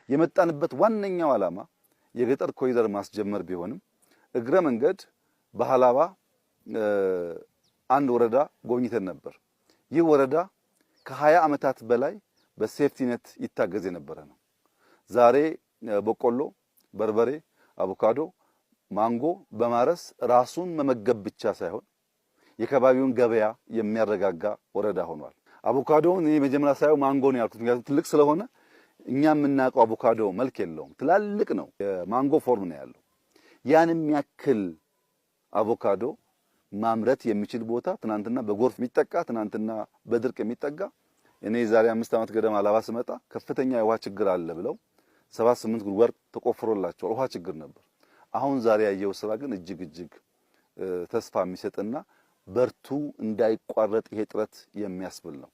የመጣንበት ዋነኛው ዓላማ የገጠር ኮሪደር ማስጀመር ቢሆንም እግረ መንገድ በሐላባ አንድ ወረዳ ጎብኝተን ነበር። ይህ ወረዳ ከ20 ዓመታት በላይ በሴፍቲ ኔት ይታገዝ የነበረ ነው። ዛሬ በቆሎ፣ በርበሬ፣ አቮካዶ፣ ማንጎ በማረስ ራሱን መመገብ ብቻ ሳይሆን የከባቢውን ገበያ የሚያረጋጋ ወረዳ ሆኗል። አቮካዶውን እኔ መጀመሪያ ሳይው ማንጎ ነው ያልኩት፣ ምክንያቱም ትልቅ ስለሆነ እኛ የምናውቀው አቮካዶ መልክ የለውም፣ ትላልቅ ነው፣ የማንጎ ፎርም ነው ያለው። ያንም ያክል አቮካዶ ማምረት የሚችል ቦታ ትናንትና በጎርፍ የሚጠቃ ትናንትና በድርቅ የሚጠጋ እኔ ዛሬ 5 ዓመት ገደማ ሐላባ ስመጣ ከፍተኛ የውሃ ችግር አለ ብለው 7-8 ጉድጓድ ተቆፍሮላቸዋል። ውሃ ችግር ነበር። አሁን ዛሬ ያየው ስራ ግን እጅግ ተስፋ የሚሰጥና በርቱ እንዳይቋረጥ ይሄ ጥረት የሚያስብል ነው።